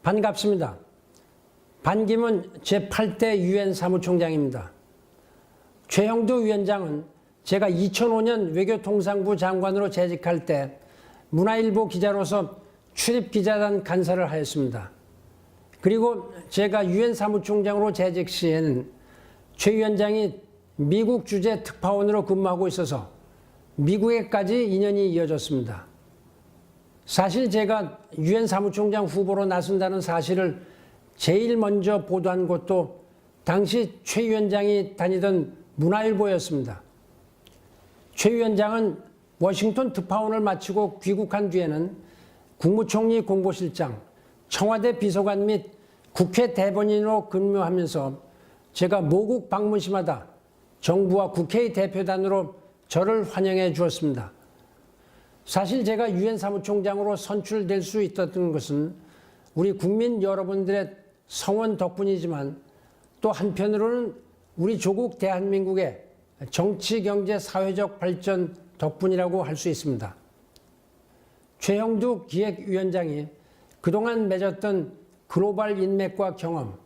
반갑습니다. 반기문 제8대 유엔 사무총장입니다. 최형두 위원장은 제가 2005년 외교통상부 장관으로 재직할 때 문화일보 기자로서 출입기자단 간사를 하였습니다. 그리고 제가 유엔 사무총장으로 재직 시에는 최 위원장이 미국 주재 특파원으로 근무하고 있어서 미국에까지 인연이 이어졌습니다. 사실 제가 유엔 사무총장 후보로 나선다는 사실을 제일 먼저 보도한 곳도 당시 최 위원장이 다니던 문화일보였습니다. 최 위원장은 워싱턴 특파원을 마치고 귀국한 뒤에는 국무총리 공보실장, 청와대 비서관 및 국회 대변인으로 근무하면서 제가 모국 방문 시마다 정부와 국회의 대표단으로 저를 환영해 주었습니다. 사실 제가 유엔 사무총장으로 선출될 수 있었던 것은 우리 국민 여러분들의 성원 덕분이지만 또 한편으로는 우리 조국 대한민국의 정치, 경제, 사회적 발전 덕분이라고 할 수 있습니다. 최형두 기획위원장이 그동안 맺었던 글로벌 인맥과 경험,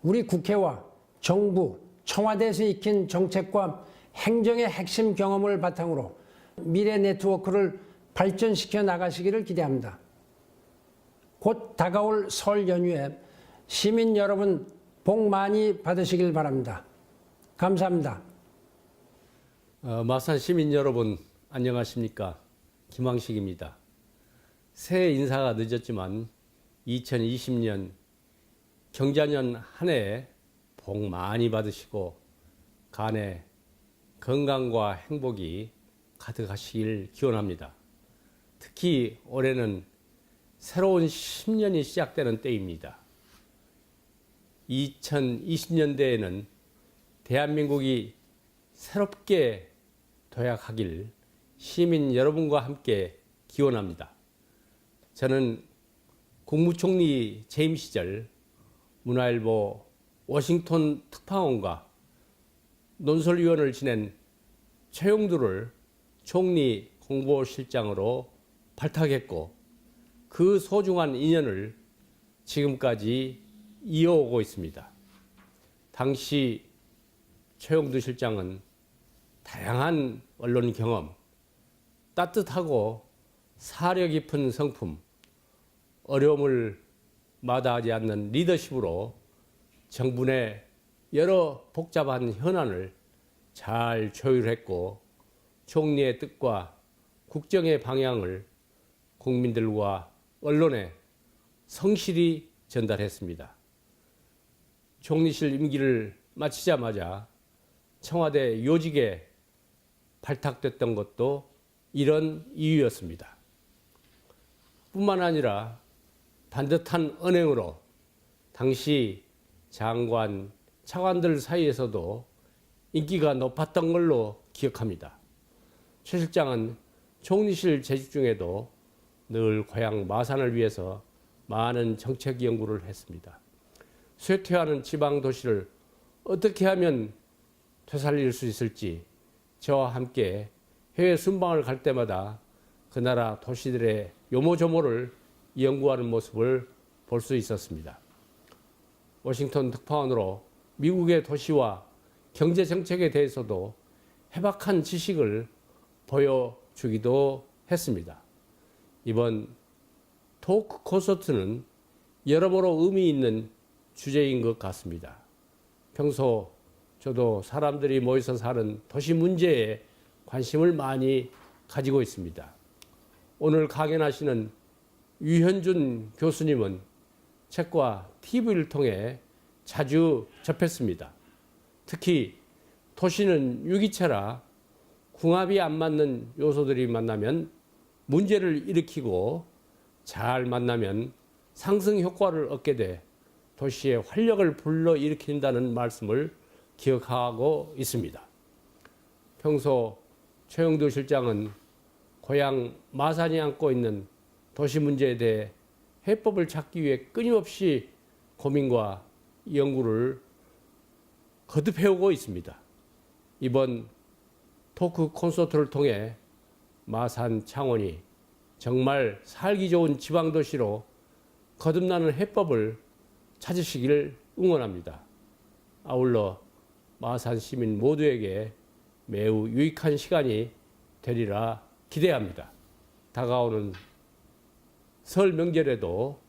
우리 국회와 정부, 청와대에서 익힌 정책과 행정의 핵심 경험을 바탕으로 미래 네트워크를 발전시켜 나가시기를 기대합니다. 곧 다가올 설 연휴에 시민 여러분 복 많이 받으시길 바랍니다. 감사합니다. 마산 시민 여러분 안녕하십니까? 김황식입니다. 새해 인사가 늦었지만 2020년 경자년 한 해 복 많이 받으시고 간에 건강과 행복이 가득하시길 기원합니다. 특히 올해는 새로운 10년이 시작되는 때입니다. 2020년대에는 대한민국이 새롭게 도약하길 시민 여러분과 함께 기원합니다. 저는 국무총리 재임 시절 문화일보 워싱턴 특파원과 논설위원을 지낸 최형두를 총리 공보실장으로 발탁했고 그 소중한 인연을 지금까지 이어오고 있습니다. 당시 최형두 실장은 다양한 언론 경험, 따뜻하고 사려 깊은 성품, 어려움을 마다하지 않는 리더십으로 정부 내 여러 복잡한 현안을 잘 조율했고 총리의 뜻과 국정의 방향을 국민들과 언론에 성실히 전달했습니다. 총리실 임기를 마치자마자 청와대 요직에 발탁됐던 것도 이런 이유였습니다. 뿐만 아니라 반듯한 언행으로 당시 장관, 차관들 사이에서도 인기가 높았던 걸로 기억합니다. 최 실장은 총리실 재직 중에도 늘 고향 마산을 위해서 많은 정책 연구를 했습니다. 쇠퇴하는 지방 도시를 어떻게 하면 되살릴 수 있을지 저와 함께 해외 순방을 갈 때마다 그 나라 도시들의 요모조모를 연구하는 모습을 볼 수 있었습니다. 워싱턴 특파원으로 미국의 도시와 경제 정책에 대해서도 해박한 지식을 보여주기도 했습니다. 이번 토크 콘서트는 여러모로 의미 있는 주제인 것 같습니다. 평소 저도 사람들이 모여서 사는 도시 문제에 관심을 많이 가지고 있습니다. 오늘 강연하시는 유현준 교수님은 책과 TV를 통해 자주 접했습니다. 특히 도시는 유기체라 궁합이 안 맞는 요소들이 만나면 문제를 일으키고 잘 만나면 상승 효과를 얻게 돼 도시의 활력을 불러일으킨다는 말씀을 기억하고 있습니다. 평소 최형두 실장은 고향 마산이 안고 있는 도시 문제에 대해 해법을 찾기 위해 끊임없이 고민과 연구를 거듭해오고 있습니다. 이번 토크 콘서트를 통해 마산, 창원이 정말 살기 좋은 지방도시로 거듭나는 해법을 찾으시길 응원합니다. 아울러 마산 시민 모두에게 매우 유익한 시간이 되리라 기대합니다. 다가오는 설 명절에도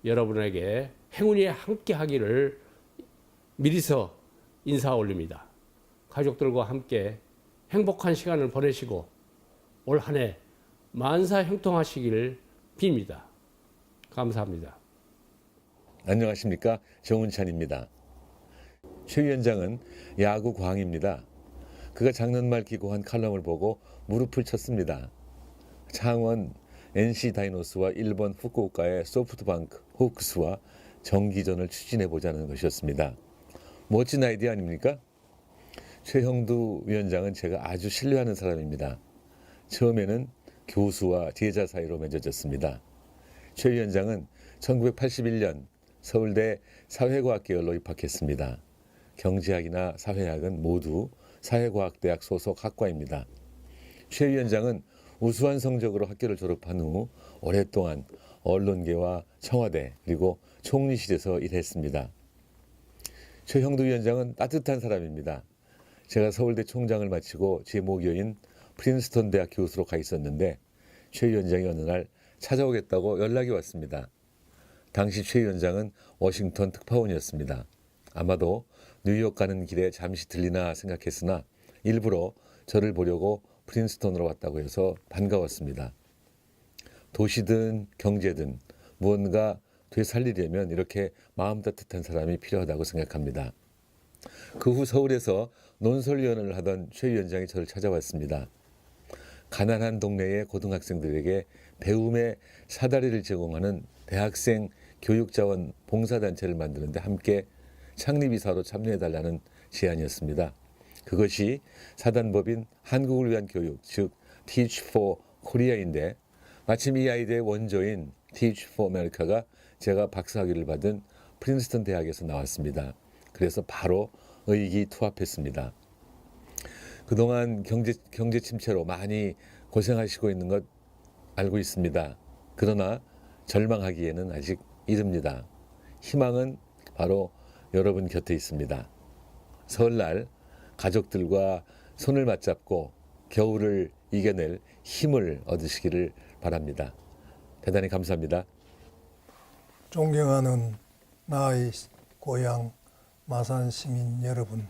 여러분에게 행운이 함께하기를 미리서 인사 올립니다. 가족들과 함께 행복한 시간을 보내시고 올 한 해 만사 형통하시길 빕니다. 감사합니다. 안녕하십니까, 정운찬입니다. 최 위원장은 야구 광입니다. 그가 작년 말 기고한 칼럼을 보고 무릎을 쳤습니다. 창원 NC 다이노스와 일본 후쿠오카의 소프트뱅크 호크스와 정기전을 추진해보자는 것이었습니다. 멋진 아이디어 아닙니까? 최형두 위원장은 제가 아주 신뢰하는 사람입니다. 처음에는 교수와 제자 사이로 맺어졌습니다. 최 위원장은 1981년 서울대 사회과학계열로 입학했습니다. 경제학이나 사회학은 모두 사회과학대학 소속 학과입니다. 최 위원장은 우수한 성적으로 학교를 졸업한 후 오랫동안 언론계와 청와대 그리고 총리실에서 일했습니다. 최형두 위원장은 따뜻한 사람입니다. 제가 서울대 총장을 마치고 제 모교인 프린스턴 대학 교수로 가 있었는데 최 위원장이 어느 날 찾아오겠다고 연락이 왔습니다. 당시 최 위원장은 워싱턴 특파원이었습니다. 아마도 뉴욕 가는 길에 잠시 들리나 생각했으나 일부러 저를 보려고 프린스턴으로 왔다고 해서 반가웠습니다. 도시든 경제든 무언가 되살리려면 이렇게 마음 따뜻한 사람이 필요하다고 생각합니다. 그 후 서울에서 논설위원을 하던 최 위원장이 저를 찾아왔습니다. 가난한 동네의 고등학생들에게 배움의 사다리를 제공하는 대학생 교육자원 봉사단체를 만드는데 함께 창립이사로 참여해달라는 제안이었습니다. 그것이 사단법인 한국을 위한 교육, 즉 Teach for Korea인데 마침 이 아이디어의 원조인 Teach for America가 제가 박사학위를 받은 프린스턴 대학에서 나왔습니다. 그래서 바로 의기투합했습니다. 그동안 경제 침체로 많이 고생하시고 있는 것 알고 있습니다. 그러나 절망하기에는 아직 이릅니다. 희망은 바로 여러분 곁에 있습니다. 설날 가족들과 손을 맞잡고 겨울을 이겨낼 힘을 얻으시기를 바랍니다. 대단히 감사합니다. 존경하는 나의 고향 마산 시민 여러분,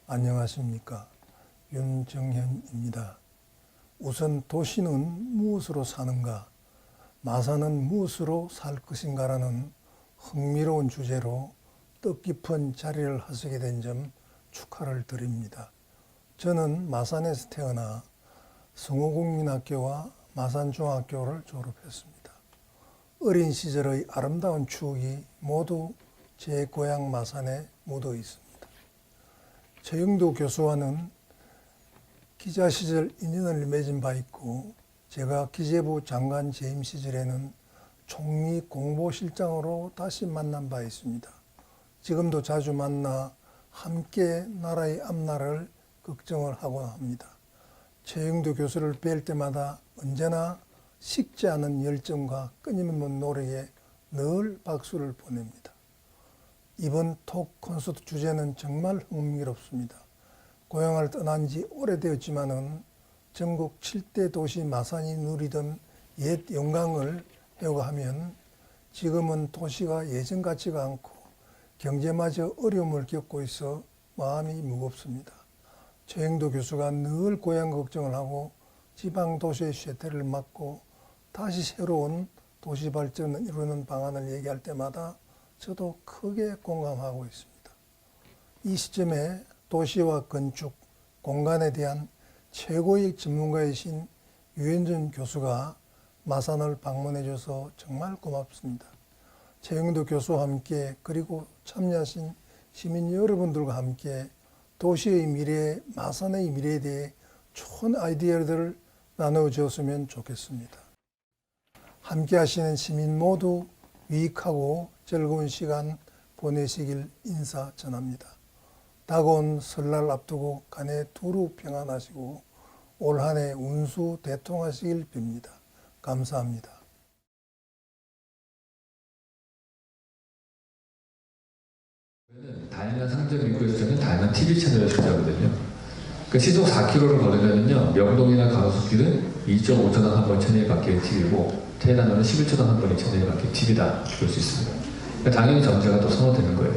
안녕하십니까? 윤정현입니다. 우선 도시는 무엇으로 사는가, 마산은 무엇으로 살 것인가라는 흥미로운 주제로 뜻깊은 자리를 하시게 된 점 축하를 드립니다. 저는 마산에서 태어나 성호국민학교와 마산중학교를 졸업했습니다. 어린 시절의 아름다운 추억이 모두 제 고향 마산에 묻어 있습니다. 최영도 교수와는 기자 시절 인연을 맺은 바 있고 제가 기재부 장관 재임 시절에는 총리 공보실장으로 다시 만난 바 있습니다. 지금도 자주 만나 함께 나라의 앞날을 걱정을 하곤 합니다. 최영도 교수를 뵐 때마다 언제나 식지 않은 열정과 끊임없는 노력에 늘 박수를 보냅니다. 이번 톡 콘서트 주제는 정말 흥미롭습니다. 고향을 떠난 지 오래되었지만은 전국 7대 도시 마산이 누리던 옛 영광을 회고하면 지금은 도시가 예전 같지가 않고 경제마저 어려움을 겪고 있어 마음이 무겁습니다. 최영도 교수가 늘 고향 걱정을 하고 지방 도시의 쇠퇴를 막고 다시 새로운 도시 발전을 이루는 방안을 얘기할 때마다 저도 크게 공감하고 있습니다. 이 시점에 도시와 건축, 공간에 대한 최고의 전문가이신 유현준 교수가 마산을 방문해줘서 정말 고맙습니다. 최영도 교수와 함께 그리고 참여하신 시민 여러분들과 함께 도시의 미래, 마산의 미래에 대해 좋은 아이디어들을 나눠주었으면 좋겠습니다. 함께 하시는 시민 모두 유익하고 즐거운 시간 보내시길 인사 전합니다. 다가온 설날 앞두고 간에 두루 평안하시고 올 한 해 운수 대통하시길 빕니다. 감사합니다. 다양한 상점 입구에서 저는 다양한 TV 채널을 소지하거든요. 그 시속 4km를 걸으면요, 명동이나 가로수길은 2.5초당 한 번 채널이 바뀌는 TV고, 테헤란은 11초당 한 번이 채널이 바뀌는 TV다 볼 수 있습니다. 그러니까 당연히 전제가 또 선호되는 거예요.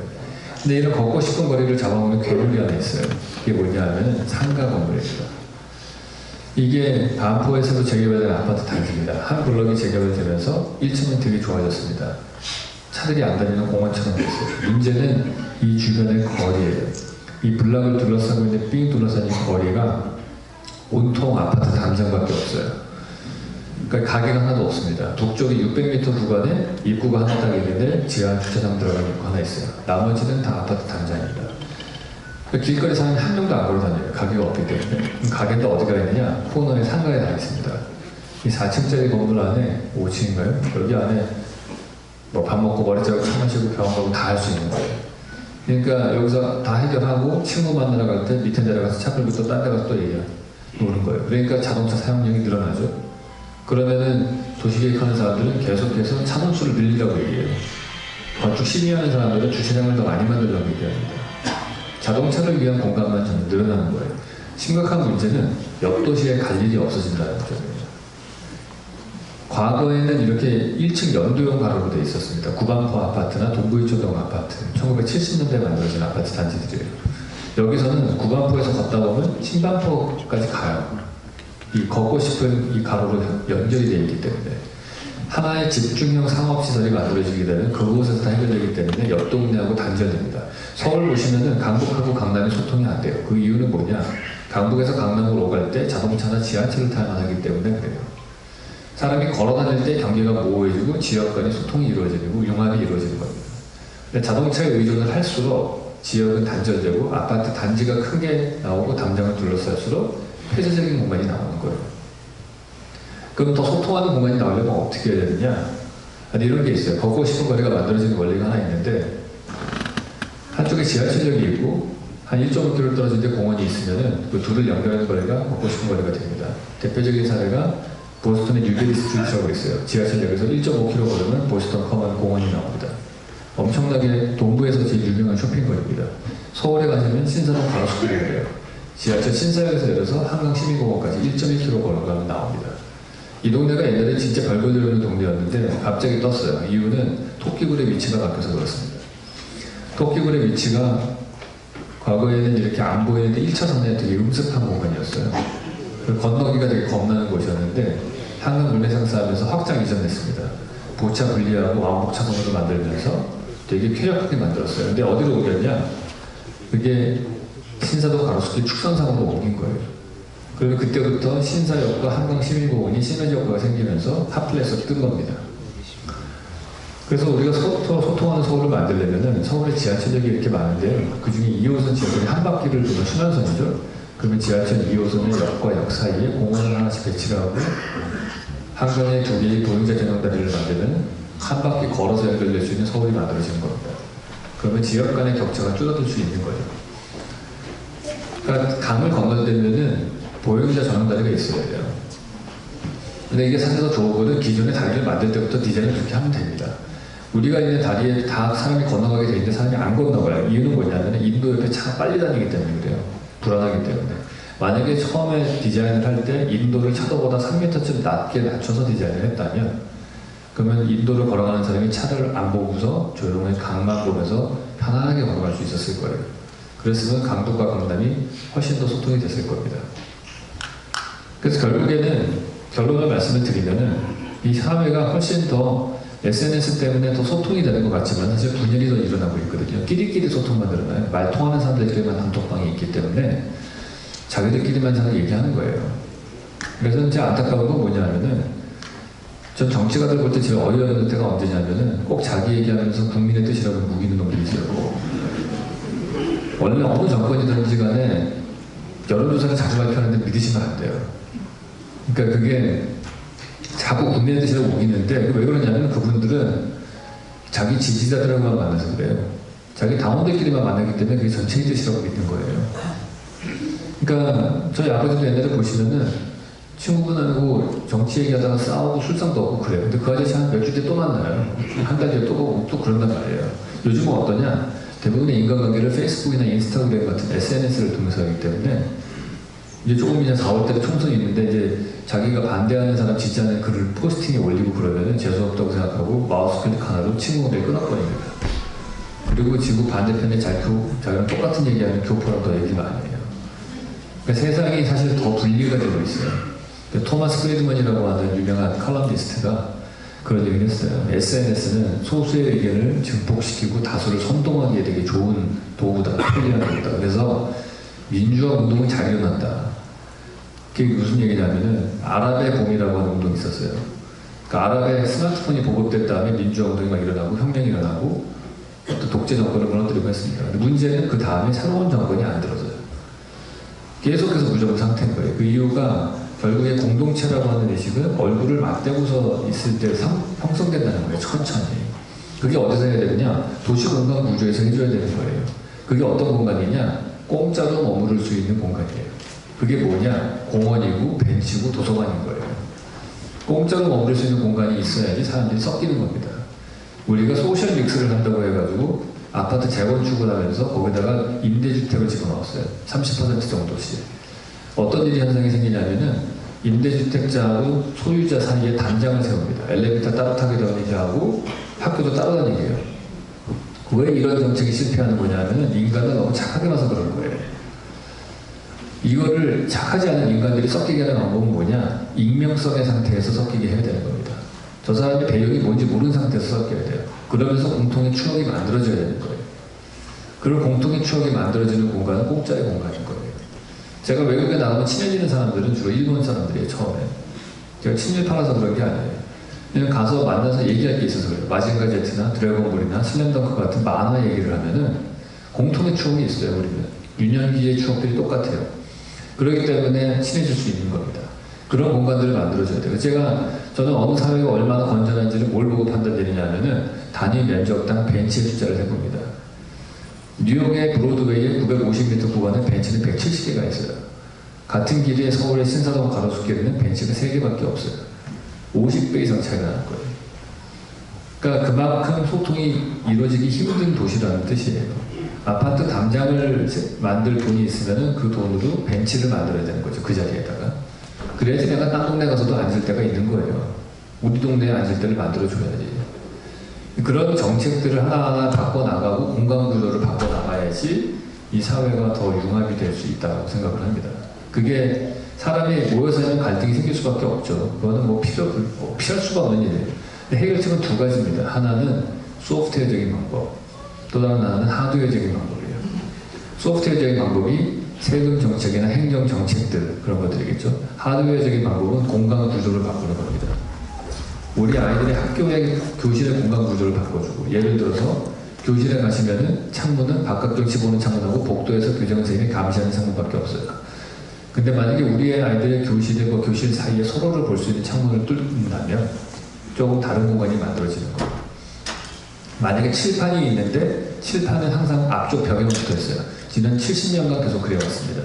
근데 이런 걷고 싶은 거리를 잡아먹는 괴물이 하나 있어요. 이게 뭐냐면 상가 건물입니다. 이게 반포에서도 재개발된 아파트 단지입니다. 한 블럭이 재개발되면서 1층은 되게 좋아졌습니다. 차들이 안 다니는 공원처럼 됐어요. 문제는 이 주변의 거리예요. 이 블락을 둘러싸고 있는 삥 둘러싼 이 거리가 온통 아파트 단장밖에 없어요. 그러니까 가게가 하나도 없습니다. 북쪽에 600m 구간에 입구가 하나 딱 있는데 지하 주차장 들어가는 입구 하나 있어요. 나머지는 다 아파트 단장입니다. 그러니까 길거리 사람이 한 명도 안 걸어 다녀요. 가게가 없기 때문에. 그럼 가게는 또 어디가 있느냐? 코너에 상가에 다 있습니다. 이 4층짜리 건물 안에 5층인가요? 여기 안에 뭐 밥 먹고 머리 자르고 차 마시고 병원 가고 다 할 수 있는 거예요. 그러니까 여기서 다 해결하고 친구 만나러 갈 때 밑에 내려가서 차 끌고 또 딴 데 가서 또 노는 거예요. 그러니까 자동차 사용량이 늘어나죠. 그러면은 도시계획하는 사람들은 계속해서 차선수를 늘리라고 얘기해요. 건축 심의하는 사람들은 주차장을 더 많이 만들려고 얘기합니다. 자동차를 위한 공간만 좀 늘어나는 거예요. 심각한 문제는 옆 도시에 갈 일이 없어진다는 점입니다. 과거에는 이렇게 1층 연도형 가로로 되어 있었습니다. 구반포 아파트나 동부이초동 아파트, 1970년대에 만들어진 아파트 단지들이에요. 여기서는 구반포에서 걷다 보면 신반포까지 가요. 이 걷고 싶은 이 가로로 연결이 되어 있기 때문에 하나의 집중형 상업시설이 만들어지게 되면 그곳에서 다 해결되기 때문에 옆 동네하고 단절됩니다. 서울 보시면은 강북하고 강남이 소통이 안 돼요. 그 이유는 뭐냐? 강북에서 강남으로 오갈 때 자동차나 지하철을 타야만 하기 때문에 그래요. 사람이 걸어 다닐 때 경계가 모호해지고 지역 간의 소통이 이루어지고 융합이 이루어지는 겁니다. 근데 자동차에 의존을 할수록 지역은 단절되고 아파트 단지가 크게 나오고 담장을 둘러쌀수록 폐쇄적인 공간이 나오는 거예요. 그럼 더 소통하는 공간이 나오려면 어떻게 해야 되느냐? 이런 게 있어요. 걷고 싶은 거리가 만들어지는 원리가 하나 있는데 한쪽에 지하철역이 있고 한 1.5km 떨어진 데 공원이 있으면은 그 둘을 연결하는 거리가 걷고 싶은 거리가 됩니다. 대표적인 사례가 보스턴의 뉴베리 스트리트라고 있어요. 지하철역에서 1.5km 걸으면 보스턴 커먼 공원이 나옵니다. 엄청나게 동부에서 제일 유명한 쇼핑거리입니다. 서울에 가시면 신사동 가로수길이 돼요. 지하철 신사역에서 내려서 한강시민공원까지 1.1km 걸어가면 나옵니다. 이 동네가 옛날에 진짜 별볼일 없는 동네였는데 갑자기 떴어요. 이유는 토끼굴의 위치가 바뀌어서 그렇습니다. 토끼굴의 위치가 과거에는 이렇게 안 보이는데 1차선에 되게 음습한 공간이었어요. 건너기가 되게 겁나는 곳이었는데 한강 물레상사 하면서 확장 이전했습니다. 보차 분리하고 왕복차선으로 만들면서 되게 쾌적하게 만들었어요. 근데 어디로 옮겼냐? 그게 신사동 가로수길 축선상으로 옮긴 거예요. 그리고 그때부터 신사역과 한강시민공원이 시너지 효과가 생기면서 핫플레이스가 뜬 겁니다. 그래서 우리가 소통하는 서울을 만들려면 서울에 지하철역이 이렇게 많은데 그 중에 2호선 지하철이 한 바퀴를 도는 순환선이죠. 그러면 지하철 2호선의 역과 역 사이에 공원을 하나씩 배치를 하고 한강에 두 개의 보행자 전용 다리를 만들면 한 바퀴 걸어서 연결될 수 있는 서울이 만들어지는 겁니다. 그러면 지역 간의 격차가 줄어들 수 있는 거죠. 그러니까 강을 건너려면은 보행자 전용 다리가 있어야 돼요. 근데 이게 사실 더 좋은 거는 기존의 다리를 만들 때부터 디자인을 그렇게 하면 됩니다. 우리가 있는 다리에 다 사람이 건너가게 돼 있는데 사람이 안 건너가요. 이유는 뭐냐면 인도 옆에 차가 빨리 다니기 때문에 그래요. 불안하기 때문에. 만약에 처음에 디자인을 할 때 인도를 차도보다 3m쯤 낮게 낮춰서 디자인을 했다면 그러면 인도를 걸어가는 사람이 차를 안 보고서 조용히 강만 보면서 편안하게 걸어갈 수 있었을 거예요. 그랬으면 강북과 강남이 훨씬 더 소통이 됐을 겁니다. 그래서 결국에는 결론을 말씀을 드리면은 이 사회가 훨씬 더 SNS 때문에 더 소통이 되는 것 같지만 사실 분열이 더 일어나고 있거든요. 끼리끼리 소통만 늘어나요. 말 통하는 사람들끼리만 단톡방이 있기 때문에 자기들끼리만 잘 얘기하는 거예요. 그래서 이제 안타까운 건 뭐냐면은 전 정치가들 볼 때 제일 어이없는 때가 언제냐면은 꼭 자기 얘기하면서 국민의 뜻이라고 무기는 놈들이 있어요. 원래 어느 정권이든지 간에 여론조사를 자주 발표하는데 믿으시면 안 돼요. 그러니까 그게 자꾸 국민의 뜻이라고 우기는데 왜 그러냐면 그분들은 자기 지지자들하고만 만나서 그래요. 자기 당원들끼리만 만나기 때문에 그게 전체의 뜻이라고 믿는 거예요. 그러니까 저희 아버지도 옛날에 보시면은 친구분하고 정치 얘기하다가 싸우고 술상도 없고 그래요. 근데 그 아저씨 한 몇 주 뒤에 또 만나요. 한 달 뒤에 또 보고 또 그런단 말이에요. 요즘은 어떠냐? 대부분의 인간관계를 페이스북이나 인스타그램 같은 SNS를 통해서 하기 때문에 이제 조금 이제 4월 때 총선이 있는데 이제 자기가 반대하는 사람 지지하는 글을 포스팅에 올리고 그러면은 재수없다고 생각하고 마우스 클릭 하나로 친구들이 끊어버립니다. 그리고 지구 반대편에 자기랑 똑같은 얘기하는 교포랑 더 얘기 많이 해요. 그러니까 세상이 사실 더 분리가 되고 있어요. 토마스 프리드먼이라고 하는 유명한 칼럼니스트가 그런 얘기를 했어요. SNS는 소수의 의견을 증폭시키고 다수를 선동하기에 되게 좋은 도구다, 편리한 도구다. 그래서 민주화 운동이 잘 일어난다. 그게 무슨 얘기냐면은 아랍의 봄이라고 하는 운동이 있었어요. 그러니까 아랍에 스마트폰이 보급된 다음에 민주화 운동이 막 일어나고 혁명이 일어나고 또 독재 정권을 무너뜨리고 했습니다. 근데 문제는 그 다음에 새로운 정권이 안 들어서요. 계속해서 무적의 상태인 거예요. 그 이유가 결국에 공동체라고 하는 의식은 얼굴을 맞대고서 있을 때 형성된다는 거예요. 천천히. 그게 어디서 해야 되느냐? 도시 공간 구조에서 해줘야 되는 거예요. 그게 어떤 공간이냐? 공짜로 머무를 수 있는 공간이에요. 그게 뭐냐? 공원이고 벤치고 도서관인 거예요. 공짜로 머무를 수 있는 공간이 있어야지 사람들이 섞이는 겁니다. 우리가 소셜 믹스를 한다고 해가지고 아파트 재건축을 하면서 거기다가 임대주택을 집어넣었어요. 30% 정도씩. 어떤 일이 현상이 생기냐면은 임대주택자하고 소유자 사이에 단장을 세웁니다. 엘리베이터 따로 타기도 하고 학교도 따로 다니게 해요. 왜 이런 정책이 실패하는 거냐면은 인간은 너무 착하게 봐서 그런 거예요. 이거를 착하지 않은 인간들이 섞이게 하는 방법은 뭐냐? 익명성의 상태에서 섞이게 해야 되는 겁니다. 저 사람의 배경이 뭔지 모르는 상태에서 섞여야 돼요. 그러면서 공통의 추억이 만들어져야 되는 거예요. 그런 공통의 추억이 만들어지는 공간은 공짜의 공간인 거예요. 제가 외국에 나가면 친해지는 사람들은 주로 일본 사람들이에요, 처음에. 제가 친일 팔아서 그런 게 아니에요. 그냥 가서 만나서 얘기할 게 있어서 그래요. 마징가 제트나 드래곤볼이나 슬램덩크 같은 만화 얘기를 하면은 공통의 추억이 있어요, 우리는. 유년기의 추억들이 똑같아요. 그렇기 때문에 친해질 수 있는 겁니다. 그런 공간들을 만들어줘야 돼요. 저는 어느 사회가 얼마나 건전한지를 뭘 보고 판단드리냐면은 단위 면적당 벤치의 숫자를 해봅니다. 뉴욕의 브로드웨이의 950m 구간에 벤치는 170개가 있어요. 같은 길이의 서울의 신사동 가로수길에는 벤치가 3개밖에 없어요. 50배 이상 차이가 나는 거예요. 그러니까 그만큼 소통이 이루어지기 힘든 도시라는 뜻이에요. 아파트 담장을 만들 돈이 있으면 그 돈으로 벤치를 만들어야 되는 거죠. 그 자리에다가. 그래야지 내가 딴 동네 가서도 앉을 데가 있는 거예요. 우리 동네에 앉을 데를 만들어줘야지. 그런 정책들을 하나하나 바꿔나가고 공간 구조를 바꿔나가야지 이 사회가 더 융합이 될 수 있다고 생각을 합니다. 그게 사람이 모여서 하면 갈등이 생길 수밖에 없죠. 그거는 피할 수가 없는 일이에요. 해결책은 두 가지입니다. 하나는 소프트웨어적인 방법, 또 다른 하나는 하드웨어적인 방법이에요. 소프트웨어적인 방법이 세금 정책이나 행정 정책들 그런 것들이겠죠. 하드웨어적인 방법은 공간 구조를 바꾸는 겁니다. 우리 아이들의 학교의 교실의 공간 구조를 바꿔주고, 예를 들어서 교실에 가시면은 창문은 바깥 경치 보는 창문하고 복도에서 교장 선생님이 감시하는 창문밖에 없어요. 근데 만약에 우리의 아이들의 교실과 교실 사이에 서로를 볼 수 있는 창문을 뚫는다면 조금 다른 공간이 만들어지는 거예요. 만약에 칠판이 있는데 칠판은 항상 앞쪽 벽에만 붙어 있어요. 지난 70년간 계속 그래왔습니다.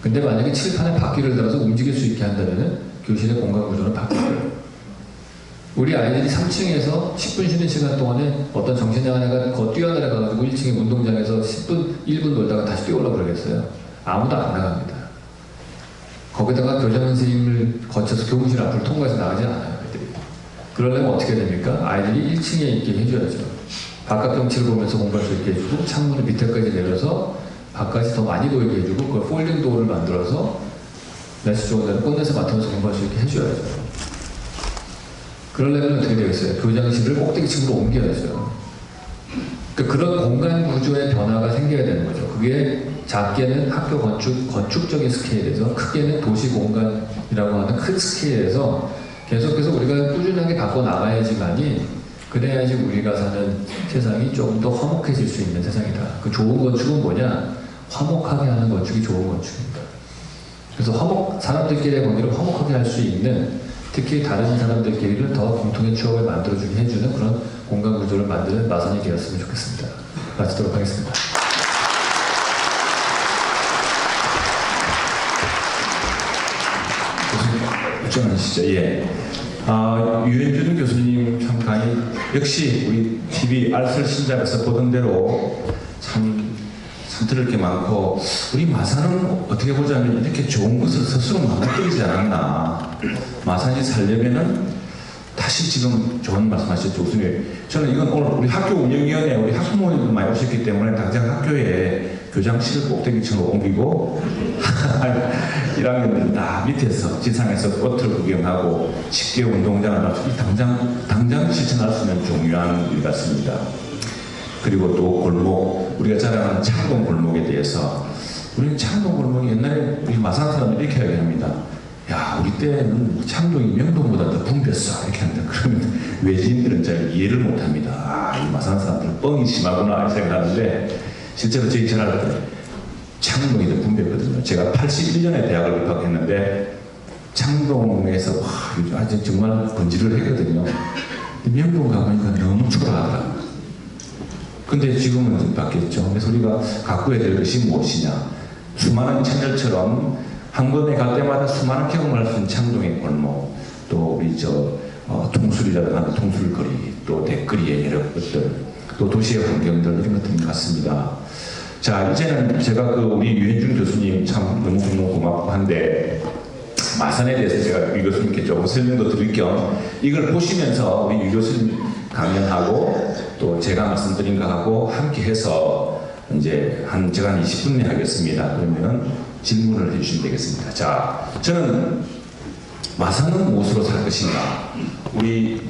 근데 만약에 칠판에 바퀴를 달아서 움직일 수 있게 한다면은 교실의 공간 구조는 바뀌어요. 우리 아이들이 3층에서 10분 쉬는 시간 동안에 어떤 정신장애 애가 뛰어내려가지고 1층에 운동장에서 10분, 1분 놀다가 다시 뛰어오려고 그러겠어요? 아무도 안 나갑니다. 거기다가 교장 선생님을 거쳐서 교무실 앞을 통과해서 나가지 않아요, 아이들이. 그러려면 어떻게 됩니까? 아이들이 1층에 있게 해줘야죠. 바깥 경치를 보면서 공부할 수 있게 해주고, 창문을 밑에까지 내려서 바깥이 더 많이 보이게 해주고, 그걸 폴딩 도어를 만들어서 날씨 좋은 날은 꽃내서 맡으면서 공부할 수 있게 해줘야죠. 그러려면 어떻게 되겠어요? 교장실을 꼭대기층으로 옮겨야죠. 그러니까 그런 공간 구조의 변화가 생겨야 되는 거죠. 그게 작게는 학교 건축적인 스케일에서, 크게는 도시 공간이라고 하는 큰 스케일에서 계속해서 우리가 꾸준하게 바꿔나가야지만이, 그래야지 우리가 사는 세상이 조금 더 화목해질 수 있는 세상이다. 그 좋은 건축은 뭐냐? 화목하게 하는 건축이 좋은 건축입니다. 그래서 사람들끼리의 관계를 화목하게 할 수 있는, 특히 다른 사람들끼리를 더 공통의 추억을 만들어주게 해주는 그런 공간 구조를 만드는 마산이 되었으면 좋겠습니다. 마치도록 하겠습니다. 걱정하시죠? 예. 유현준 교수님 참 강의, 역시 우리 TV 알쓸 신작에서 보던 대로 참 산들을 이렇게 많고 우리 마산은 어떻게 보자면 이렇게 좋은 것을 스스로 망가뜨리지 않았나. 마산이 살려면은 다시 지금 좋은 말씀하셨죠. 교수님. 저는 이건 오늘 우리 학교 운영위원회 우리 학부모님도 많이 오셨기 때문에 당장 학교에 교장실을 꼭대기층으로 옮기고 1학년들 다 밑에서 지상에서 꽃을 구경하고 10개 운동장을 놔두고 당장 실천할 수 있는 중요한 일 같습니다. 그리고 또 골목, 우리가 잘 아는 창동 골목에 대해서 우리는 창동 골목이 옛날에 우리 마산 사람들이 이렇게 이야기합니다. 야, 우리 때는 창동이 명동보다 더 붐볐어. 이렇게 합니다. 그러면 외지인들은 잘 이해를 못합니다. 아, 이 마산 사람들 뻥이 심하구나 생각하는데 실제로 저희 전화할 때 창동이 더 붐볐거든요. 제가 81년에 대학을 입학했는데 창동에서 와, 아주 정말 번지를 했거든요. 명동 가보니까 너무 초라하더라고요. 근데 지금은 좀 바뀌었죠. 그래서 우리가 갖고 해야 될 것이 무엇이냐. 수많은 채널처럼 한 번에 갈 때마다 수많은 경험을 할 수 있는 창동의 골목, 또 우리 통술이라든가 통술거리, 또 댓글이의 여러 것들, 또 도시의 환경들 이런 것들 같습니다. 자, 이제는 제가 우리 유현중 교수님 참 너무 고맙고 한데 마산에 대해서 제가 유 교수님께 조금 설명도 드릴 겸 이걸 보시면서 우리 유 교수님 강연하고 또 제가 말씀드린 거하고 함께 해서 이제 제가 한 20분 내에 하겠습니다. 그러면 질문을 해주시면 되겠습니다. 자, 저는 마산은 무엇으로 살 것인가? 우리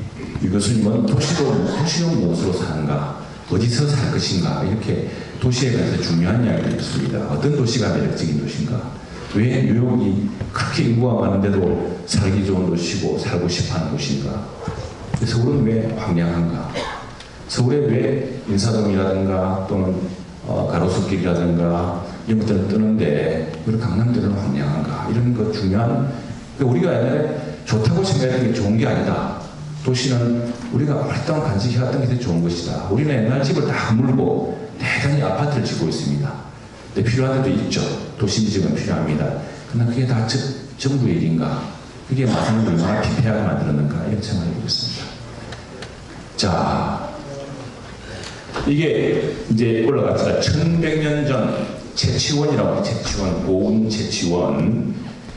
유 교수님은 도시는 무엇으로 사는가? 어디서 살 것인가? 이렇게 도시에 관해서 중요한 이야기를 했습니다. 어떤 도시가 매력적인 도시인가? 왜 뉴욕이 그렇게 인구가 많은데도 살기 좋은 도시고 살고 싶어하는 도시인가? 서울은 왜 황량한가? 서울에 왜 인사동이라든가 또는 가로수길이라든가 이런 것들은 뜨는데 왜 강남들은 황량한가? 이런 거 중요한 우리가 옛날에 좋다고 생각했던 게 좋은 게 아니다. 도시는 우리가 오랫동안 간직해 왔던 게 좋은 것이다. 우리는 옛날 집을 다 물고 대단히 아파트를 짓고 있습니다. 근데 필요한 데도 있죠. 도심지역은 필요합니다. 그러나 그게 다 정부의 일인가? 그게 마산을 얼마나 피폐하게 만들었는가? 이런 생각을 해보고 있습니다. 자, 이게 이제 올라갔습니다. 1100년 전 채치원이라고 채치원, 고운 채치원.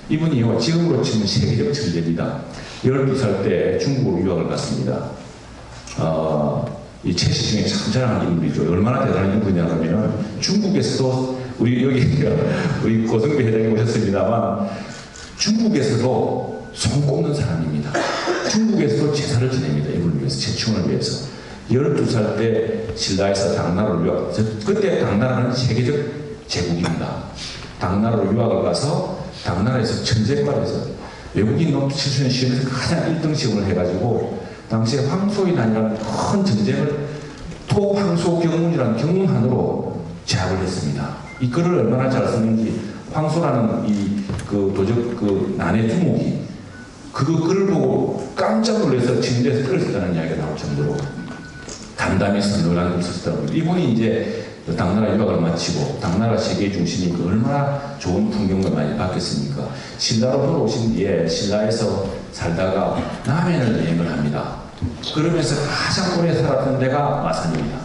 이분이요, 지금으로 치면 세계적 천재입니다. 12살 때 중국으로 유학을 갔습니다. 이 채씨 중에 참 잘하는 인물이죠. 얼마나 대단한 인물이냐면 중국에서도 우리 고성배 회장이 오셨습니다만 중국에서도 손 꼽는 사람입니다. 중국에서도 제사를 지냅니다. 이분을 위해서, 채치원을 위해서. 12살 때 신라에서 당나라로 유학, 그때 당나라는 세계적 제국입니다. 당나라로 유학을 가서 당나라에서 천재과에서 외국인 놈 치수는 시험에서 가장 1등 시험을 해가지고 당시에 황소인한이라는 큰 전쟁을 토황소경문이라는 경문한으로 제압을 했습니다. 이 글을 얼마나 잘 썼는지 황소라는 도적 난의 두목이 그 글을 보고 깜짝 놀라서 침대에서 떨어졌다는 이야기가 나올 정도로 담담히 선언한 글을 썼다고. 이분이 이제 당나라 유학을 마치고 당나라 세계의 중심이니까 얼마나 좋은 풍경을 많이 봤겠습니까? 신라로 돌아오신 뒤에 신라에서 살다가 남해를 여행을 합니다. 그러면서 가장 오래 살았던 데가 마산입니다.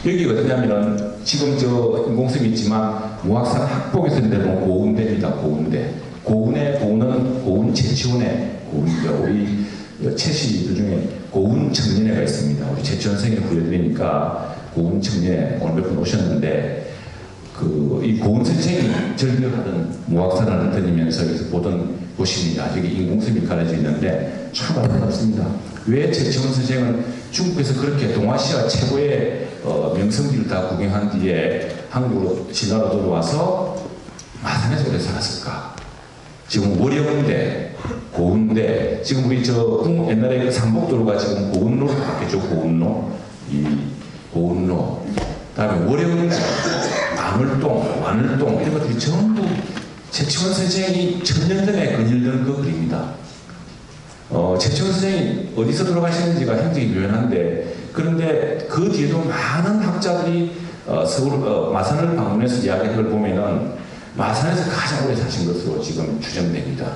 여기 어디냐면은 지금 인공섬이 있지만 무악산 학폭에서 내려온 고운대입니다. 고운대. 고운은 고운 채치원의 고운대. 우리 채시들 중에 고운 청년회가 있습니다. 우리 채치원 선생님 보여드리니까 고운 청년회 오늘 몇 분 오셨는데 이 고운 선생이 절벽하던 무악산을 다니면서 여기서 보던 곳입니다. 여기 인공섬이 가려져 있는데 참 아름답습니다. 왜 채치원 선생은 중국에서 그렇게 동아시아 최고의 명성지를 다 구경한 뒤에 한국으로 신라로 들어와서 마산에서 오래 살았을까? 지금 월영대, 고운대, 지금 우리 옛날에 삼복도로가 지금 고운로로 바뀌었죠. 고운로. 다음에 월영대, 암을동, 완을동 이런 것들이 전부 채치원 선생이 1000년 전에 거닐던 그 글입니다. 채치원 선생이 어디서 돌아가시는지가 굉장히 묘연한데 그런데 그 뒤에도 많은 학자들이 마산을 방문해서 이야기한 걸 보면은 마산에서 가장 오래 사신 것으로 지금 추정됩니다.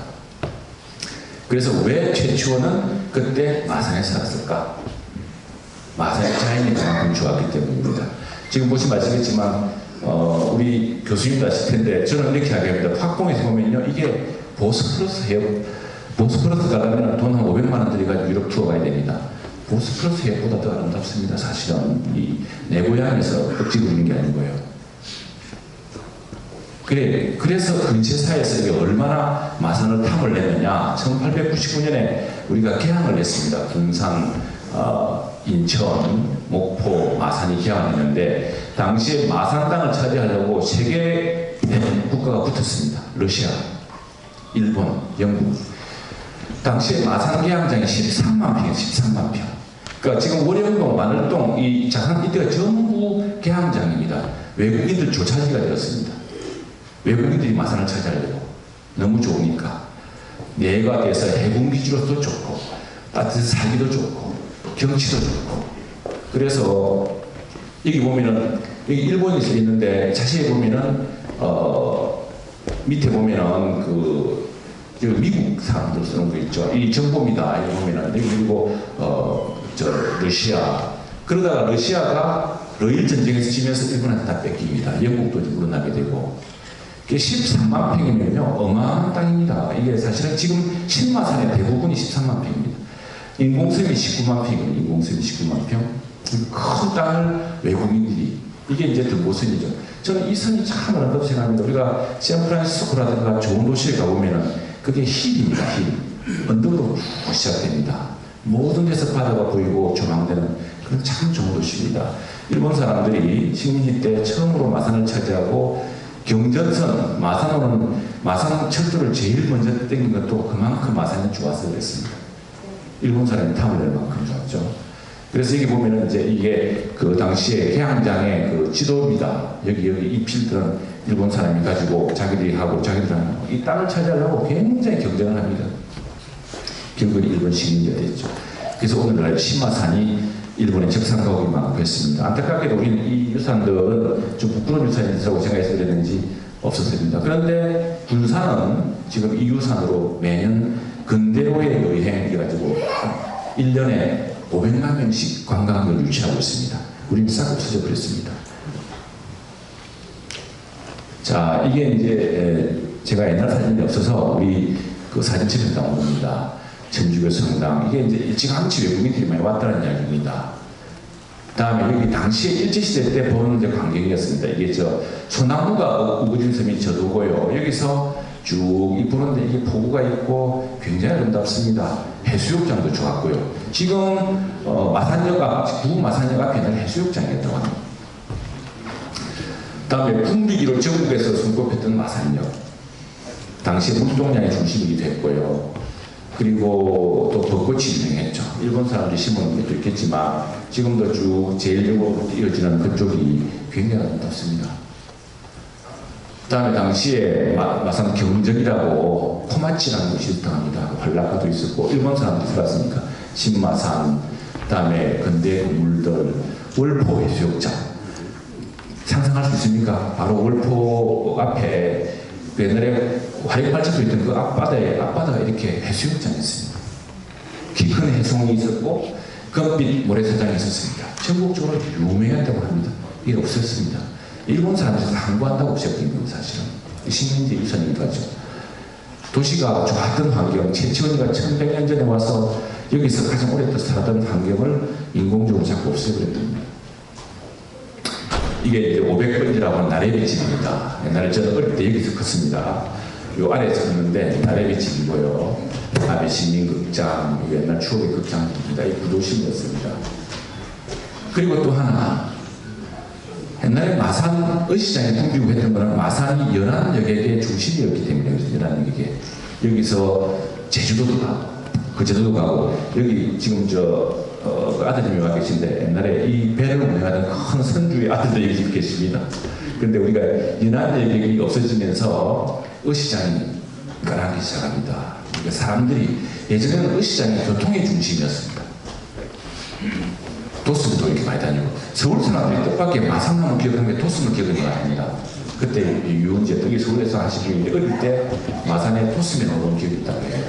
그래서 왜 채치원은 그때 마산에 살았을까? 마산의 자연이 그만큼 좋았기 때문입니다. 지금 보시면 아시겠지만 우리 교수님도 아실 텐데 저는 이렇게 이야기합니다. 학봉에서 보면요, 이게 보스포러스 가려면 돈 한 500만 원 들여가지고 유럽 투어 가야 됩니다. 보스포러스 해협보다 더 아름답습니다. 사실은 이 내 고향에서 억지로 있는 게 아니고요. 그래서 근시사에서 이게 얼마나 마산을 탐을 냈느냐. 1899년에 우리가 개항을 했습니다. 군산, 인천, 목포, 마산이 개항했는데 당시에 마산 땅을 차지하려고 세 개의 국가가 붙었습니다. 러시아, 일본, 영국. 당시에 마산 개항장이 13만 평이에요. 13만 평. 그러니까 지금 월영동, 마늘동, 이 자산 이때가 전부 개항장입니다. 외국인들 조차지가 되었습니다. 외국인들이 마산을 차지하려고 너무 좋으니까 내가 돼서 해군 기지로도 좋고 따뜻해서 살기도 좋고 경치도 좋고 그래서 여기 보면은 여기 일본이 써 있는데 자세히 보면은 밑에 보면은 그 미국 사람들 쓰는 거 있죠. 이 정보입니다. 여기 보면은 여기 그리고 러시아 그러다가 러시아가 러일 전쟁에서 지면서 일본한테 다 뺏깁니다. 영국도 물러나게 되고. 이게 13만 평이면요, 어마어마한 땅입니다. 이게 사실은 지금 신마산의 대부분이 13만 평입니다. 인공섬이 19만 평이거든요. 인공섬이 19만 평. 큰 땅을 외국인들이, 이게 이제 등고선이죠. 저는 이 선이 참 어렵다고 생각합니다. 우리가 샌프란시스코라든가 좋은 도시에 가보면은 그게 힐입니다, 힐. 언덕으로 쭉 시작됩니다. 모든 데서 바다가 보이고 조망되는 그런 참 좋은 도시입니다. 일본 사람들이 식민지 때 처음으로 마산을 차지하고 경전선, 마산 철도를 제일 먼저 땡긴 것도 그만큼 마산이 좋아서 그랬습니다. 일본 사람이 탐을 낼 만큼 좋았죠. 그래서 여기 보면은 이제 이게 그 당시에 개항장의 그 지도입니다. 여기 이 필들은 일본 사람이 가지고 자기들이 하고 자기들은 이 땅을 차지하려고 굉장히 경쟁을 합니다. 결국은 일본 식민지가 됐죠. 그래서 오늘날 신마산이 일본의 적산가옥이 많고 했습니다. 안타깝게도 우리는 이 유산들은 좀 부끄러운 유산이라고 생각해서 그랬는지 없었습니다. 그런데 군산은 지금 이 유산으로 매년 근대로의 여행 해가지고 1년에 500만 명씩 관광을 유치하고 있습니다. 우리는 싹 없어져 버렸습니다. 자, 이게 이제 제가 옛날 사진이 없어서 우리 그 사진첩에서 나온 겁니다. 천주교 성당, 이게 이제 일찌감치 외국인들이 많이 왔다는 이야기입니다. 다음에 여기 당시에 일제시대 때 보는 이제 광경이었습니다. 이게 소나무가 우거진 섬이 저도고요. 여기서 쭉 보는데 이게 포구가 있고 굉장히 아름답습니다. 해수욕장도 좋았고요. 지금 부마산역 앞에 있는 해수욕장이었다고 합니다. 다음에 분비기로 전국에서 손꼽혔던 마산역. 당시 물동량의 중심이기도 했고요. 그리고 또 벚꽃이 유명했죠. 일본 사람들이 심은 것도 있겠지만 지금도 쭉 제일적으로 이어지는 그쪽이 굉장히 아름답습니다. 그 다음에 당시에 마산 경정이라고 코마치라는 곳이 있답니다. 활락가도 있었고 일본 사람들이 살았으니까 신마산, 그 다음에 근대 건물들, 월포 해수욕장. 상상할 수 있습니까? 바로 월포 앞에 옛날에 화력발전소 있던 그 앞바다가 이렇게 해수욕장이었습니다. 키 큰 해수용이 있었고 금빛 모래사장이 있었습니다. 전국적으로 유명했다고 합니다. 이게 없었습니다. 일본 사람들이 항구한다고 시작된 겁니다. 사실은 식민지 유산이기도 하죠. 도시가 좋았던 환경, 최치원이가 1100년 전에 와서 여기서 가장 오랫동안 살았던 환경을 인공적으로 자꾸 없애버렸던 겁니다. 이게 이제 500번지라고 하는 나래비 집입니다. 옛날에 저는 어릴 때 여기서 컸습니다. 요 아래에서 컸는데 나래비 집이고요. 아베 신민극장, 옛날 추억의 극장입니다. 이 구도심이었습니다. 그리고 또 하나, 옛날에 마산 어시장에 붐비고 했던 거는 마산이 연안 여객의 중심이었기 때문에 연안 여객에 여기서 제주도도 가고 그 제주도 가고 여기 지금 아드님이 와 계신데 옛날에 이 배를 운행하던 큰 선주의 아들도 여기 계십니다. 그런데 우리가 연안 여객이 없어지면서 어시장이 가라앉기 시작합니다. 그러니까 사람들이 예전에는 어시장이 교통의 중심이었습니다. 도스도 이렇게 많이 다니고 서울 사람들이 뜻밖의 마산만 기억하는 게 도스는 기억하는 거 아닙니다. 그때 유은재 떡이 서울에서 하시길래 어릴 때 마산에 도스맨 오던 기억이 있다고 해요.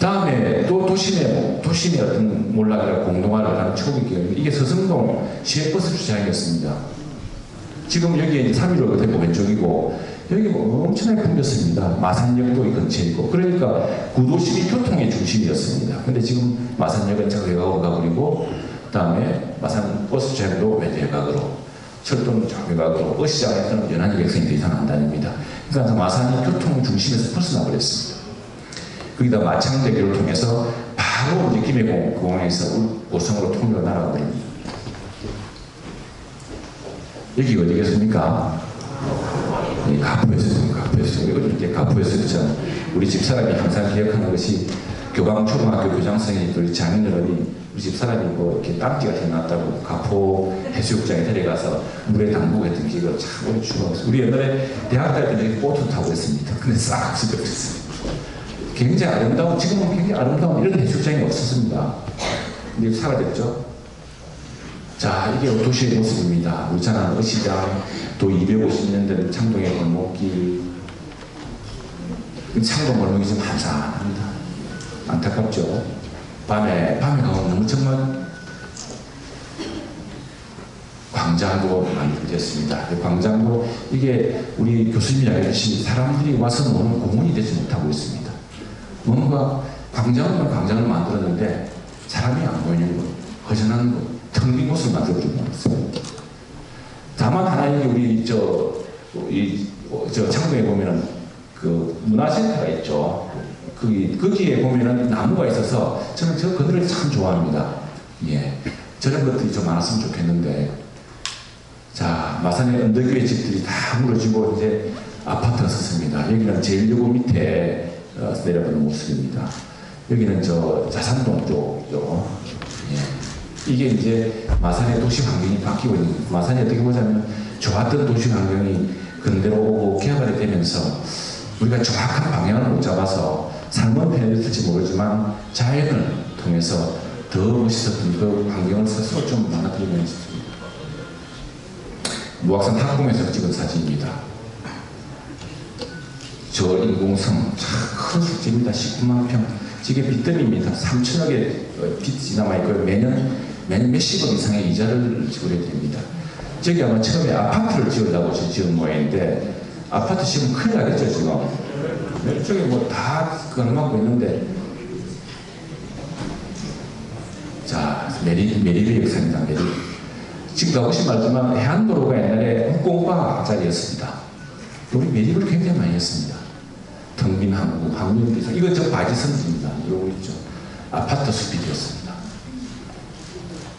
다음에 또 도심의 어떤 몰락이라 공동화를 하는 초기기였는데 이게 서성동 시외버스 주차장이었습니다. 지금 여기에 3.15 대표 왼쪽이고 여기 뭐 엄청나게 붐볐습니다. 마산역도 이 근처에 있고 그러니까 구도심이 교통의 중심이었습니다. 근데 지금 마산역은 저 외곽으로 가버리고 그다음에 마산 버스 주차장도 외곽으로 철도는 저 외곽으로 어시장에서는 연안역 객선이 더 이상 안 다닙니다. 그러니까 마산이 교통 중심에서 벗어나 버렸습니다. 거기다 마창대교를 통해서 바로 이제 김해공항에서 오성으로 통로가 날아버립니다. 여기가 어디겠습니까? 가포였습니다. 이제 가포였었죠. 우리 집사람이 항상 기억하는 것이 교광초등학교 교장선생님들 장인어른이 우리 집사람이 뭐 이렇게 땀띠가 태어났다고 가포 해수욕장에 데려가서 물에 담그했던 기억을 참 오래 추억하고 우리 옛날에 대학 다닐 때 여기 보트 타고 했습니다. 근데 싹 습격했어요. 굉장히 아름다운, 지금은 굉장히 아름다운 이런 해수욕장이 없었습니다. 근데 사라졌죠. 자, 이게 도시의 모습입니다. 울산은 어시장, 또 250년 된 창동의 골목길. 창동 골목이 좀 한산합니다. 안타깝죠. 밤에 가면 너무 정말 광장도 만들어졌습니다. 광장도 이게 우리 교수님이 알려주신 사람들이 와서 노는 공원이 되지 못하고 있습니다. 뭔가 광장을 만들었는데 사람이 안 보이는 것, 허전한 것, 텅 빈 곳을 만들어주고 있습니다. 다만 하나의 우리 저 창동에 보면은 그 문화센터가 있죠. 거기에 보면은 나무가 있어서 저는 저 그늘을 참 좋아합니다. 예. 저런 것들이 좀 많았으면 좋겠는데. 자, 마산의 언덕위의 집들이 다 무너지고 이제 아파트가 섰습니다. 여기는 제일여고 밑에 내려가는 모습입니다. 여기는 저 자산동 쪽이요. 예. 이게 이제 마산의 도시 환경이 바뀌고 있는 거예요. 마산이 어떻게 보자면 좋았던 도시 환경이 근대로 오고 개발이 되면서 우리가 정확한 방향을 못 잡아서 삶은 편해졌을지 모르지만 자연을 통해서 더 멋있었던 그 환경을 스스로 좀 만들어내고 싶습니다. 무악산 학궁에서 찍은 사진입니다. 저 인공성 참 큰 숙제입니다. 19만 평. 이게 빚더미입니다. 3천억의 빚이 남아있고요. 매년 몇십억 이상의 이자를 지불해야 됩니다. 저기 아마 처음에 아파트를 지으려고 지은 모양인데 아파트 지으면 큰일 나겠죠 지금. 이쪽에 뭐 다 걸어막고 있는데 자 메리베 역사입니다. 메리. 지금 가보신 말지만 해안도로가 옛날에 국공과 자리였습니다. 우리 매립을 굉장히 많이 했습니다. 텅 빈 항구, 항구역에서 이거 저 바지선입니다. 이러고 있죠. 아파트 숲이 되었습니다.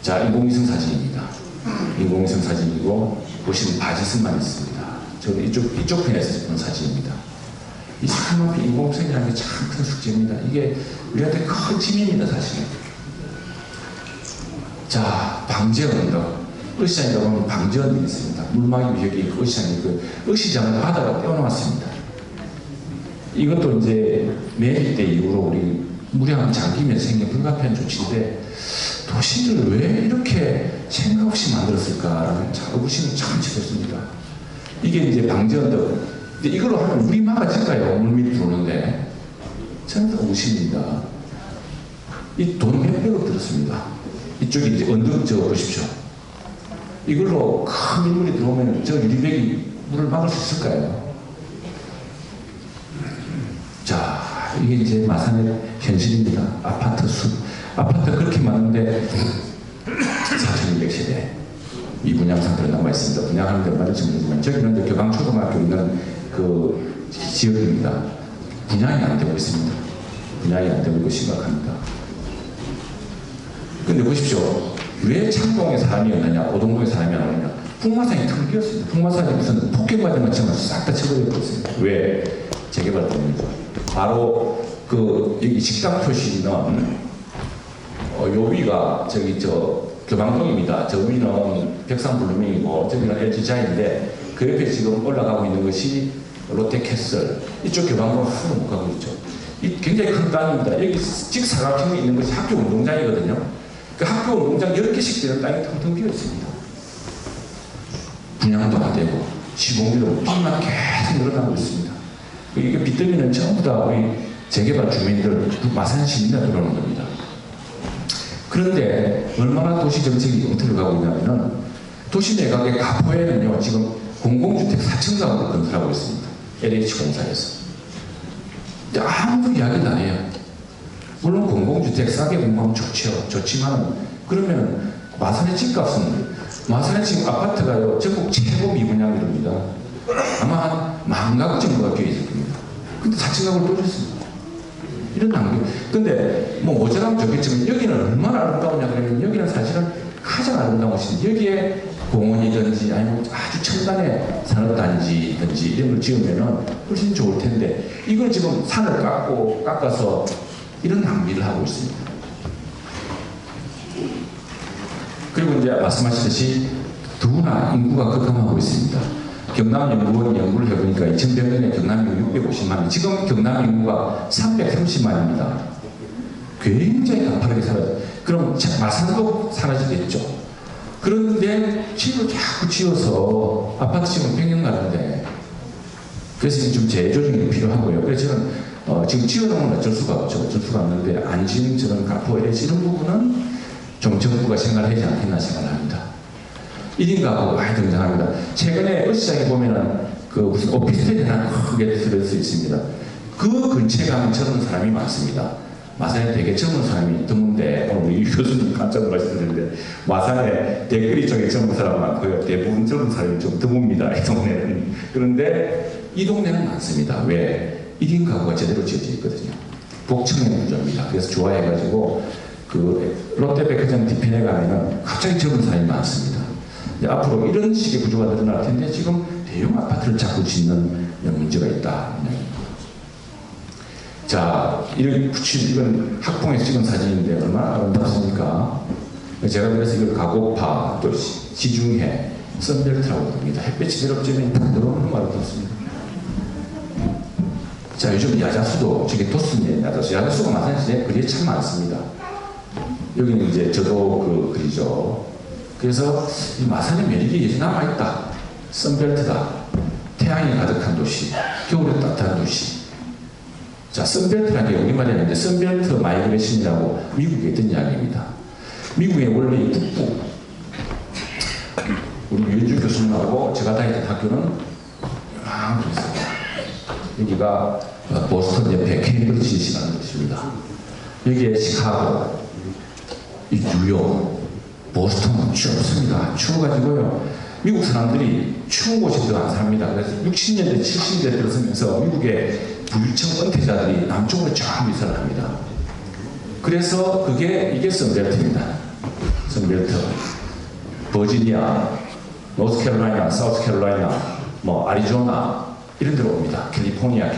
자, 인공위성 사진입니다. 인공위성 사진이고 보시면 바지선만 있습니다. 저는 이쪽 편에서 찍은 사진입니다. 이 시커먼 인공위성이라는 게 참 큰 숙제입니다. 이게 우리한테 큰 짐입니다, 사실. 자, 방제언덕. 어시장이라고 하면 방제언이 있습니다. 물막이 여기 있고 어시장이 그 어시장을 바다가 떼어놓았습니다. 이것도 이제 매립 때 이후로 우리 무량 잠기면서 생긴 불가피한 조치인데 도시를 왜 이렇게 생각 없이 만들었을까라는 의구심이 참 치솟습니다. 이게 이제 방제언덕. 이걸로 하면 물이 막아질까요? 물밑 들어오는데 저는 의구심입니다. 이 돈 몇백억 들었습니다. 이쪽에 이제 언덕 저 보십시오. 이걸로 큰 민물이 들어오면 저 유리백이 물을 막을 수 있을까요? 자, 이게 이제 마산의 현실입니다. 아파트 숲. 아파트 그렇게 많은데 4,200세대 미분양 상태로 남아있습니다. 분양하는 데는 말일지 모르지만 저기는 이제 교광초등학교 있는 그 지역입니다. 분양이 안 되고 있습니다. 분양이 안 되고 있고 심각합니다. 근데 보십시오. 왜 창동에 사람이 없느냐, 오동동에 사람이 안 오느냐. 풍마산이 텅 비었습니다. 풍마산이 무슨 폭격 맞은 것처럼 싹 다 쳐버리고 있습니다. 왜? 재개발 때문이죠. 바로 그 여기 식당 표시는 요 위가 저기 저 교방동입니다. 저 위는 벽산블루밍이고 저기는 LG자인데 그 옆에 지금 올라가고 있는 것이 롯데캐슬. 이쪽 교방동 하나도 못 가고 있죠. 이 굉장히 큰 땅입니다. 여기 직사각형에 있는 것이 학교 운동장이거든요. 그 학교 운동장 10개씩 되는 땅이 텅텅 비어 있습니다. 분양도 안 되고 시공비도 빚만 계속 늘어나고 있습니다. 이게 빚더미는 전부 다 우리 재개발 주민들 마산 시민에 들어오는 겁니다. 그런데 얼마나 도시 정책이 엉터리로 가고 있냐면은 도시 내각의 가포에는요 지금 공공주택 4,000가구를 건설하고 있습니다. LH공사에서. 아무도 이야기를 안 해요. 물론 공공주택 싸게 공부하면 좋죠. 좋지만 그러면 마산의 집값은 마산의 지금 아파트가요 전국 최고 미분양이랍니다. 아마 한 10,000가구 정도가 껴 있을 겁니다. 근데 4,000가구를 또 줬습니다. 이런 낭비. 근데 뭐 모자라면 좋겠지만 여기는 얼마나 아름다우냐 그러면 여기는 사실은 가장 아름다운 곳인데 여기에 공원이든지 아니면 아주 첨단의 산업단지든지 이런 걸 지으면은 훨씬 좋을 텐데 이걸 지금 산을 깎아서 이런 낭비를 하고 있습니다. 그리고 이제 말씀하셨듯이 더구나 인구가 급감하고 있습니다. 경남연구원이 연구를 해보니까 2000년에 경남 인구 650만이 지금 경남 인구가 330만입니다. 굉장히 가파르게 사라져. 그럼 마산도 사라지겠죠. 그런데 집을 자꾸 지어서 아파트 지금 평양 가는데 그래서 좀 재조정이 필요하고요. 그래서 저는 지금 지어놓으면 어쩔 수가 없죠. 어쩔 수가 없는데 안 지은 저런 가포 LH 이런 부분은 좀 정부가 생각을 하지 않겠나 생각을 합니다. 1인 가구 많이 등장합니다. 최근에 어시장에 보면은 그 무슨 오피스텔이 하나 크게 들어서 있습니다. 그 근처에 가면 젊은 사람이 많습니다. 마산에 되게 젊은 사람이 드문데 오늘 우리 교수님 깜짝 놀라시는데 마산에 댓글이 쪽에 젊은 사람 많고요. 대부분 젊은 사람이 좀 드뭅니다. 이 동네는. 그런데 이 동네는 많습니다. 왜? 1인 가구가 제대로 지어져 있거든요. 복층의 구조입니다. 그래서 좋아해가지고 그 롯데백화점 뒤편에 가면은 갑자기 젊은 사람이 많습니다. 앞으로 이런 식의 구조가 늘어날 텐데 지금 대형 아파트를 자꾸 짓는 문제가 있다. 자, 이건 학봉에서 찍은 사진인데 얼마나 아름답습니까? 제가 그래서 이걸 가곡파, 또 지중해, 썬벨트라고 합니다. 햇빛이 내려오면 너무 아름답습니다. 자, 요즘 야자수도 저기 도순이에요. 야자수가 마산시에 그리 참 많습니다. 여기는 이제 저도 그 그리죠. 그래서 이 마산의 매력이 여전히 남아있다. 썬벨트다. 태양이 가득한 도시, 겨울에 따뜻한 도시. 자, 썬벨트라는 게 우리말이 있는데 썬벨트 마이그레이션이라고 미국에 있던 이야기입니다. 미국의 원래 이 북부, 우리 유현주 교수님하고 제가 다니던 학교는 그랬어요. 여기가 보스턴 옆에 캠브리지시라는 곳입니다. 여기에 시카고, 이 뉴욕, 보스턴은 춥습니다. 추워가지고요. 미국 사람들이 추운 곳에 더 안 삽니다. 그래서 60년대, 70년대 들어서면서 미국의 부유층 은퇴자들이 남쪽으로 쫙 이사를 합니다. 그래서 이게 선벨트입니다. 선벨트. 버지니아, 노스캐롤라이나, 사우스캐롤라이나, 뭐 아리조나 이런 데로 옵니다. 캘리포니아.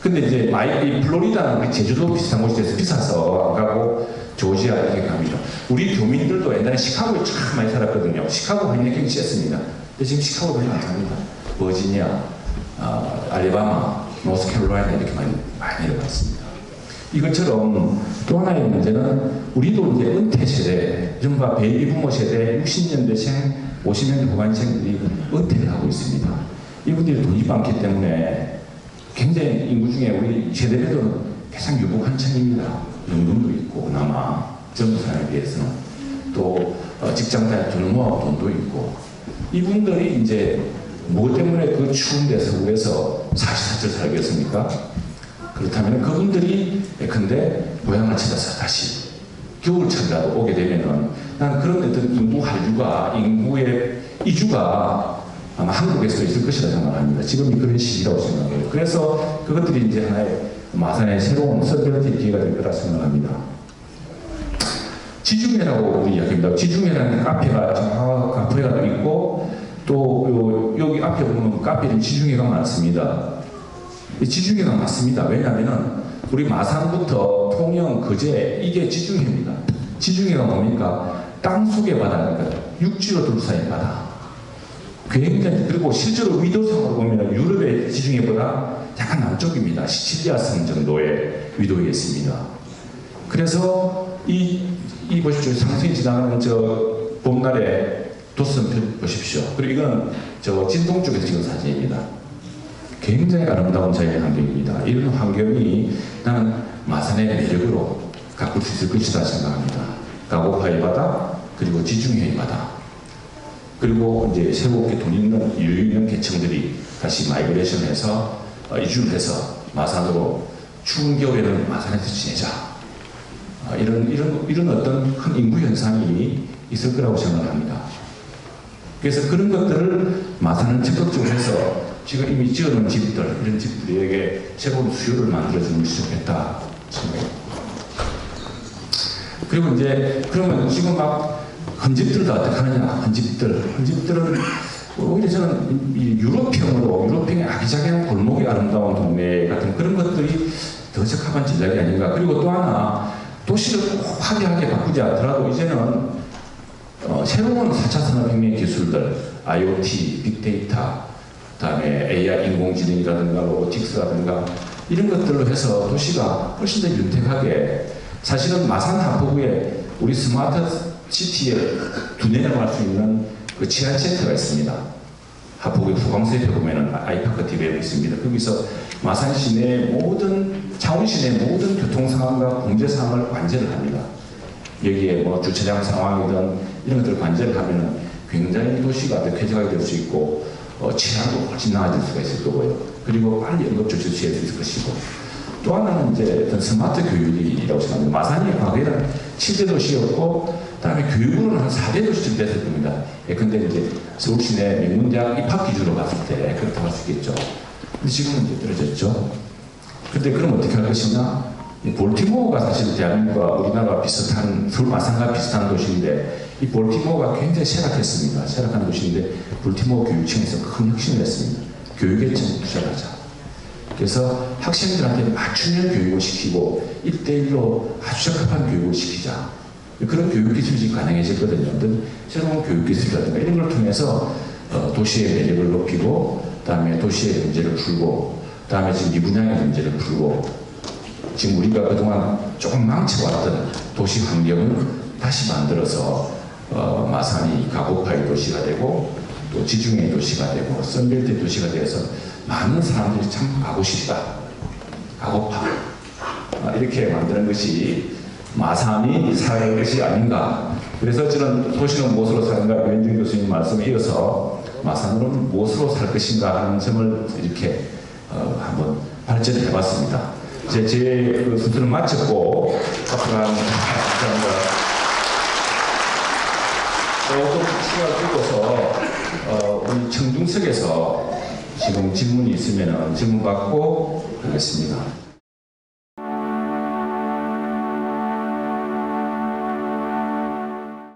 근데 이제 이 플로리다는 제주도 비슷한 곳이 비싸서 안 가고 조지아 이렇게 갑니다. 우리 교민들도 옛날에 시카고에 참 많이 살았거든요. 시카고 환경이 굉장히 셌습니다. 근데 지금 시카고 별로 안 삽니다. 버지니아, 알래바마, 노스캐롤라이나 이렇게 많이 내려갔습니다. 이것처럼 또 하나의 문제는 우리도 이제 은퇴 세대, 이른바 베이비 부모 세대 60년대생, 50년대 후반생들이 은퇴를 하고 있습니다. 이분들이 돈이 많기 때문에 굉장히 인구 중에 우리 세대별로는 가장 유복한 층입니다. 연금도 있고 그나마 젊은 사람에 비해서는 또 직장 다닐 돈을 모아 돈도 있고 이분들이 이제 뭐 때문에 그 추운 데 서울에서 44절 살겠습니까? 그렇다면 그분들이 근데 고향을 찾아서 다시 겨울철이라도 오게 되면은 난 그런 어떤 인구 한류가 인구의 이주가 아마 한국에서 있을 것이라 생각합니다. 지금이 그런 시기라고 생각해요. 그래서 그것들이 이제 하나의 마산의 새로운 서별티 기회가 될 거라 생각합니다. 지중해라고 우리 이야기합니다. 지중해라는 카페가 카페가 있고 또 여기 앞에 보면 카페 이름 지중해가 많습니다. 지중해가 많습니다. 왜냐하면은 우리 마산부터 통영, 거제 이게 지중해입니다. 지중해가 뭡니까? 땅속의 바다니까 육지로 둘러싸인 바다. 굉장히 그리고 실제로 위도상으로 보면 유럽의 지중해보다 약간 남쪽입니다. 시칠리아 섬 정도의 위도에 있습니다. 그래서 이 보십시오. 상승이 지나가는 저 봄날에 도선 보십시오. 그리고 이건 저 진동 쪽에서 찍은 사진입니다. 굉장히 아름다운 자연 환경입니다. 이런 환경이 나는 마산의 매력으로 가꿀 수 있을 것이다 생각합니다. 가고파의 바다, 그리고 지중해의 바다, 그리고 이제 새롭게 돈 있는 여유 있는 계층들이 다시 마이그레이션해서 이주를 해서 마산으로 추운 겨울에는 마산에서 지내자. 이런 어떤 큰 인구 현상이 있을 거라고 생각합니다. 그래서 그런 것들을 마산은 적극적으로 해서 지금 이미 지어놓은 집들, 이런 집들에게 새로운 수요를 만들어주는 것이 좋겠다 생각합니다. 그리고 이제 그러면 지금 막 헌집들도 어떻게 하느냐, 헌집들은 오히려 저는 이 유럽형의 아기자기한 골목이 아름다운 동네 같은 그런 것들이 더 적합한 전략이 아닌가. 그리고 또 하나, 도시를 꼭 화려하게 바꾸지 않더라도 이제는 새로운 4차 산업혁명 기술들, IoT, 빅데이터, 그다음에 AI 인공지능이라든가 로보틱스라든가 이런 것들로 해서 도시가 훨씬 더 윤택하게, 사실은 마산 하포구에 우리 스마트 시티에 두뇌를 할 수 있는 그 지하철터가 있습니다. 하포구의 후광수에 보면은 아이파크 디베이 있습니다. 거기서 마산 시내 창원 시내 모든 교통 상황과 공제 상황을 관제를 합니다. 여기에 뭐 주차장 상황이든 이런 것들을 관제를 하면은 굉장히 도시가 더 쾌적하게 될 수 있고, 치안도 훨씬 나아질 수가 있을 거고요. 그리고 빨리 응급조치를 취할 수 있을 것이고, 또 하나는 이제 어떤 스마트 교육이라고 생각합니다. 마산이 과거에는 7대 도시였고, 그다음에 교육으로는 한 4대 도시쯤 됐을 겁니다. 근데 이제 서울 시내 명문대학 입학 기준으로 봤을 때 그렇다고 할 수 있겠죠. 근데 지금은 이제 떨어졌죠. 근데 그럼 어떻게 할 것이냐? 볼티모어가 사실 대한민국과 우리나라가 비슷한, 서울 마산과 비슷한 도시인데, 이 볼티모어가 굉장히 쇠락했습니다. 쇠락한 도시인데, 볼티모어 교육청에서 큰 혁신을 했습니다. 교육에 좀 투자를 하자. 그래서 학생들한테 맞춤형 교육을 시키고 1대1로 아주 적합한 교육을 시키자. 그런 교육 기술이 가능해졌거든요. 어떤 새로운 교육 기술이라든가 이런 걸 통해서 도시의 매력을 높이고, 그다음에 도시의 문제를 풀고, 그다음에 지금 미분양의 문제를 풀고, 지금 우리가 그동안 조금 망쳐왔던 도시 환경을 다시 만들어서 마산이 가고파의 도시가 되고, 또 지중해 도시가 되고, 선벨트 도시가 되어서 많은 사람들이 참 가고 싶다, 가고파, 이렇게 만드는 것이 마산이 살아갈 것이 아닌가. 그래서 저는 도시는 무엇으로 사는가, 유현진 교수님 말씀에 이어서 마산은 무엇으로 살 것인가 하는 점을 이렇게 한번 발전해 봤습니다. 제 순서를 마쳤고, 앞으로 한 조금 시간을 두고서 우리 청중석에서 지금 질문이 있으면 질문 받고 하겠습니다.